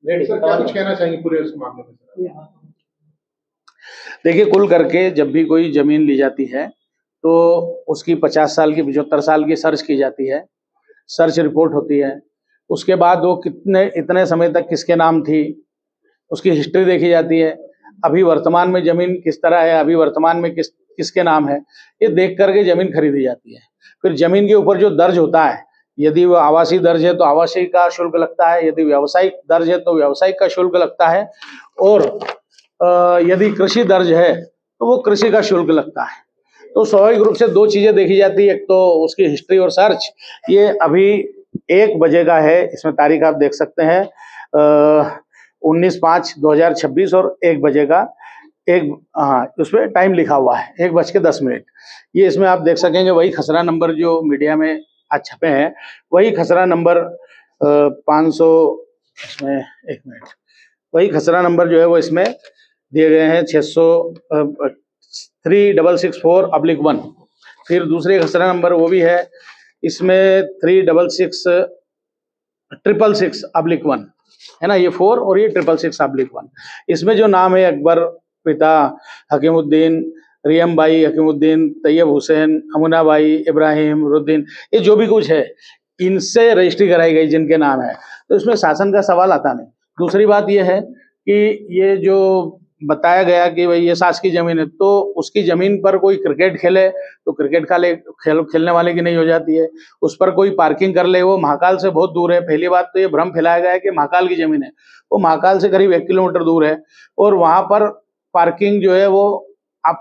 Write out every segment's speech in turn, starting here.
Sir क्या कुछ कहना चाहेंगे पूरे इस मामले में? देखिए, कुल करके जब भी कोई जमीन ली जाती है तो उसकी 50 साल की 75 साल की सर्च की जाती है, सर्च रिपोर्ट होती है। उसके बाद वो कितने इतने समय तक किसके नाम थी, उसकी हिस्ट्री देखी जाती है। अभी वर्तमान में जमीन किस तरह है, अभी वर्तमान में किसके नाम है, ये देख करके जमीन खरीदी जाती है। फिर जमीन के ऊपर जो दर्ज होता है, यदि वो आवासीय दर्ज है तो आवासीय का शुल्क लगता है, यदि व्यावसायिक दर्ज है तो व्यावसायिक का शुल्क लगता है, और यदि कृषि दर्ज है तो वो कृषि का शुल्क लगता है। तो स्वाभाविक रूप से दो चीजें देखी जाती है, एक तो उसकी हिस्ट्री और सर्च। ये अभी 1 बजे का है, इसमें तारीख आप देख सकते हैं 19/5/2026 और 1 बजे का उसमें टाइम लिखा हुआ है 1:10। ये इसमें आप देख सकेंगे वही खसरा नंबर जो मीडिया में आज छपे हैं, वही खसरा नंबर 500 इसमें 1 मिनट, वही खसरा नंबर जो है वो इसमें दिए गए हैं 3664/1। फिर दूसरे खसरा नंबर वो भी है इसमें 3666/1 है ना, ये 4 और ये 666/1। इसमें जो नाम है अकबर, पिता हकीमुद्दीन, रियम बाई हकीमुद्दीन, तैयब हुसैन, अमुना बाई, इब्राहिम, रुद्दीन, ये जो भी कुछ है इनसे रजिस्ट्री कराई गई जिनके नाम है, तो इसमें शासन का सवाल आता नहीं। दूसरी बात यह है कि ये जो बताया गया कि भाई ये शासकीय जमीन है, तो उसकी जमीन पर कोई क्रिकेट खेले तो क्रिकेट खेलने वाले की नहीं हो जाती है। उस पर कोई पार्किंग कर ले, वो महाकाल से बहुत दूर है। पहली बात तो ये भ्रम फैलाया गया है कि महाकाल की जमीन है, वो महाकाल से करीब 1 किलोमीटर दूर है, और वहां पर पार्किंग जो है वो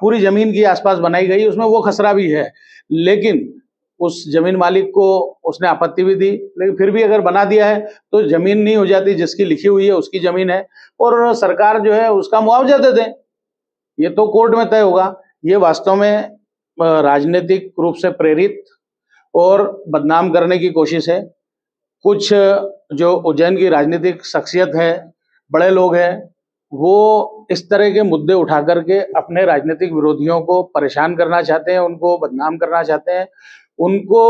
पूरी जमीन के आसपास बनाई गई, उसमें वो खसरा भी है। लेकिन उस जमीन मालिक को उसने आपत्ति भी दी, लेकिन फिर भी अगर बना दिया है तो जमीन नहीं हो जाती, जिसकी लिखी हुई है उसकी जमीन है, और सरकार जो है उसका मुआवजा दे दे, ये तो कोर्ट में तय होगा। ये वास्तव में राजनीतिक रूप से प्रेरित और बदनाम करने की कोशिश है। कुछ जो उज्जैन की राजनीतिक शख्सियत है, बड़े लोग हैं, वो इस तरह के मुद्दे उठा करके अपने राजनीतिक विरोधियों को परेशान करना चाहते हैं, उनको बदनाम करना चाहते हैं, उनको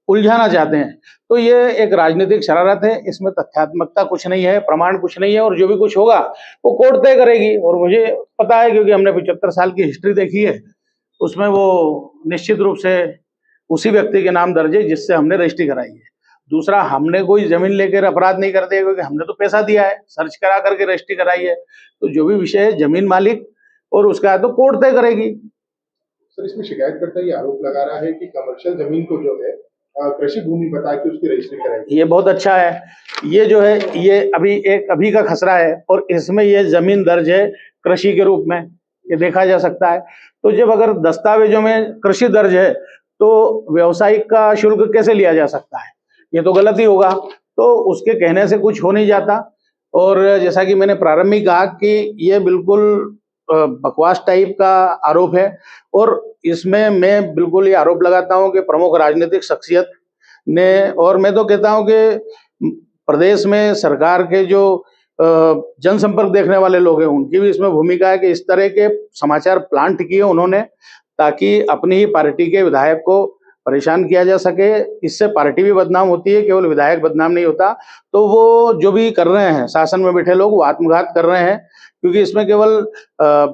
उलझाना चाहते हैं। तो ये एक राजनीतिक शरारत है, इसमें तथ्यात्मकता कुछ नहीं है, प्रमाण कुछ नहीं है, और जो भी कुछ होगा वो कोर्ट तय करेगी। और मुझे पता है, क्योंकि हमने 75 साल की हिस्ट्री देखी है, उसमें वो निश्चित रूप से उसी व्यक्ति के नाम दर्ज है जिससे हमने रजिस्ट्री कराई है। दूसरा, हमने कोई जमीन लेकर अपराध नहीं करते, क्योंकि हमने तो पैसा दिया है, सर्च करा करके रजिस्ट्री कराई है। तो जो भी विषय है जमीन मालिक और उसका तो कोर्ट तय करेगी। सर, इसमें शिकायतकर्ता ये आरोप लगा रहा है कि कमर्शियल जमीन को जो है कृषि भूमि बता के उसकी रजिस्ट्री कराई। ये बहुत अच्छा है। ये जो है ये अभी का खसरा है, और इसमें ये जमीन दर्ज है कृषि के रूप में, ये देखा जा सकता है। तो जब अगर दस्तावेजों में कृषि दर्ज है तो व्यवसायिक का शुल्क कैसे लिया जा सकता है? ये तो गलत ही होगा। तो उसके कहने से कुछ हो नहीं जाता। और जैसा कि मैंने प्रारंभ में कहा कि ये बिल्कुल बकवास टाइप का आरोप है, और इसमें मैं बिल्कुल ये आरोप लगाता हूं कि प्रमुख राजनीतिक शख्सियत ने, और मैं तो कहता हूं कि प्रदेश में सरकार के जो जनसंपर्क देखने वाले लोग हैं उनकी भी इसमें भूमिका है कि इस तरह के समाचार प्लांट किए उन्होंने, ताकि अपनी ही पार्टी के विधायक को परेशान किया जा सके। इससे पार्टी भी बदनाम होती है, केवल विधायक बदनाम नहीं होता। तो वो जो भी कर रहे हैं शासन में बैठे लोग, वो आत्मघात कर रहे हैं, क्योंकि इसमें केवल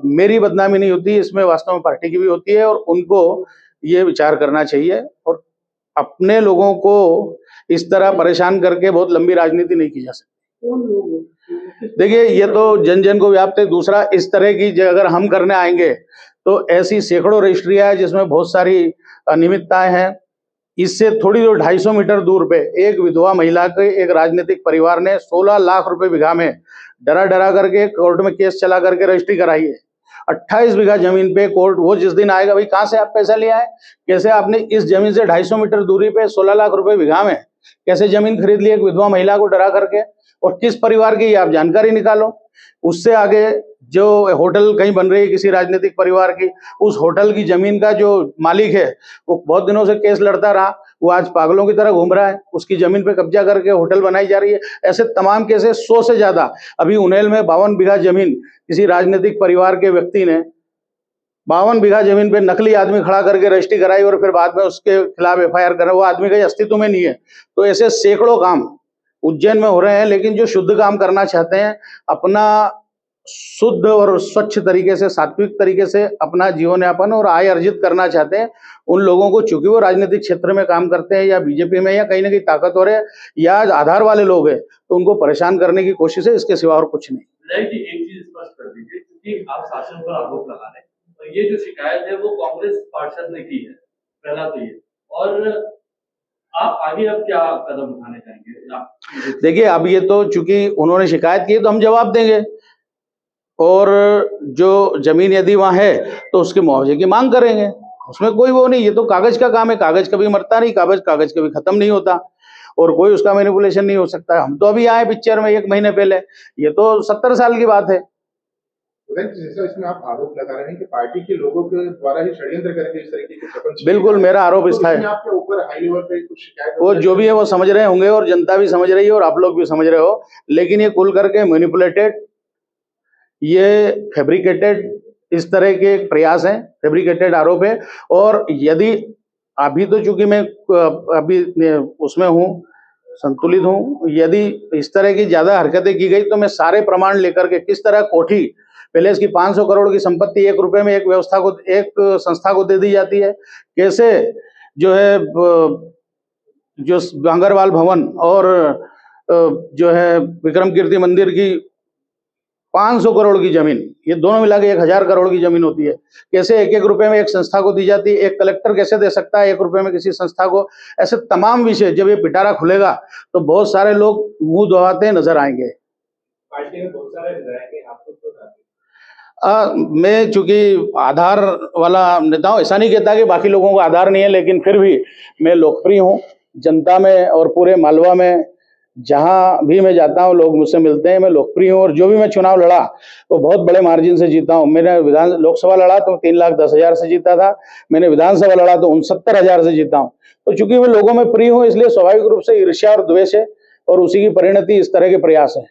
मेरी बदनामी नहीं होती, इसमें वास्तव में पार्टी की भी होती है, और उनको ये विचार करना चाहिए। और अपने लोगों को इस तरह परेशान करके बहुत लंबी राजनीति नहीं की जा सकती। देखिए, ये तो जन जन को व्याप्त है। दूसरा, इस तरह की अगर हम करने आएंगे तो ऐसी सैकड़ों रजिस्ट्रियां हैं जिसमें बहुत सारी अनियमितताएं हैं। इससे थोड़ी दूर 250 मीटर दूर पे एक विधवा महिला के एक राजनीतिक परिवार ने 16 लाख रुपए बीघा में डरा डरा करके कोर्ट में केस चला करके रजिस्ट्री कराई है। 28 बीघा जमीन पे कोर्ट, वो जिस दिन आएगा, भाई कहां से आप पैसा लिया है, कैसे आपने इस जमीन से 250 मीटर दूरी पे 16 लाख रुपए बीघा में कैसे जमीन खरीद ली एक विधवा महिला को डरा करके, और किस परिवार की आप जानकारी निकालो। उससे आगे जो होटल कहीं बन रही है किसी राजनीतिक परिवार की, उस होटल की जमीन का जो मालिक है वो बहुत दिनों से केस लड़ता रहा, वो आज पागलों की तरह घूम रहा है, उसकी जमीन पे कब्जा करके होटल बनाई जा रही है। ऐसे तमाम केसेस 100 से ज्यादा। अभी उन्हेल में 52 बीघा जमीन किसी राजनीतिक परिवार के व्यक्ति ने 52 बीघा जमीन पे नकली आदमी खड़ा करके रजिस्ट्री कराई, और फिर बाद में उसके खिलाफ FIR करा। वो आदमी का अस्तित्व में नहीं है। तो ऐसे सैकड़ों काम उज्जैन में हो रहे हैं, लेकिन जो शुद्ध काम करना चाहते हैं, अपना शुद्ध और स्वच्छ तरीके से, सात्विक तरीके से अपना जीवन यापन और आय अर्जित करना चाहते हैं, उन लोगों को, चूंकि वो राजनीतिक क्षेत्र में काम करते हैं या बीजेपी में या कहीं ना कहीं ताकतवर है या आधार वाले लोग हैं, तो उनको परेशान करने की कोशिश है, इसके सिवा और कुछ नहीं। विधायक जी, एक चीज स्पष्ट कर दीजिए, क्योंकि आप शासन पर आरोप लगा रहे हैं, तो ये जो शिकायत है वो कांग्रेस पार्षद ने की है, पहला तो ये, और आप आगे अब क्या कदम उठाने चाहेंगे आप? देखिए, अब ये तो चूंकि उन्होंने शिकायत की तो हम जवाब देंगे, और जो जमीन यदि वहां है तो उसके मुआवजे की मांग करेंगे, उसमें कोई वो नहीं। ये तो कागज का काम है, कागज कभी मरता नहीं, कागज कभी खत्म नहीं होता, और कोई उसका मैनिपुलेशन नहीं हो सकता है। हम तो अभी आए पिक्चर में 1 महीने पहले, ये तो 70 साल की बात है। जैसा इसमें आप आरोप लगा रहे हैं कि पार्टी के लोगों के द्वारा ही षड्यंत्र करके इस तरीके के प्रपंच, बिल्कुल मेरा आरोप इस है, आपके ऊपर हाई लेवल पे कुछ शिकायत, वो जो भी है वो समझ रहे होंगे, और जनता भी समझ रही है और आप लोग भी समझ रहे हो, लेकिन ये कुल करके मैनिपुलेटेड, ये फैब्रिकेटेड इस तरह के प्रयास हैं, फैब्रिकेटेड आरोप है। और यदि अभी तो चूंकि मैं अभी उसमें हूँ, संतुलित हूँ, यदि इस तरह की ज्यादा हरकतें की गई तो मैं सारे प्रमाण लेकर के, किस तरह कोठी, पहले इसकी 500 करोड़ की संपत्ति 1 रुपए में एक संस्था को दे दी जाती है, कैसे जो है जो बांगरवाल भवन और जो है विक्रम कीर्ति मंदिर की 500 करोड़ की जमीन, ये दोनों मिला के 1000 करोड़ की जमीन होती है, कैसे 1-1 रुपए में एक संस्था को दी जाती है। एक कलेक्टर कैसे दे सकता है 1 रुपए में किसी संस्था को? ऐसे तमाम विषय, जब ये पिटारा खुलेगा तो बहुत सारे लोग मुंह धोवाते नजर आएंगे। पार्टी में बहुत सारे विधायक हैं, आपको तो मैं चूंकि आधार वाला नेता हूं, ऐसा नहीं कहता कि बाकी लोगों को आधार नहीं है, लेकिन फिर भी मैं लोकप्रिय हूं जनता में, और पूरे मालवा में जहां भी मैं जाता हूं लोग मुझसे मिलते हैं, मैं लोकप्रिय हूं। और जो भी मैं चुनाव लड़ा वो बहुत बड़े मार्जिन से जीता हूं। मैंने लोकसभा लड़ा तो 3,10,000 से जीता था, मैंने विधानसभा लड़ा तो 69,000 से जीता हूं। तो चूंकि मैं लोगों में प्रिय हूं, इसलिए स्वाभाविक रूप से ईर्ष्या और द्वेष है, और उसी की परिणति इस तरह के प्रयास है।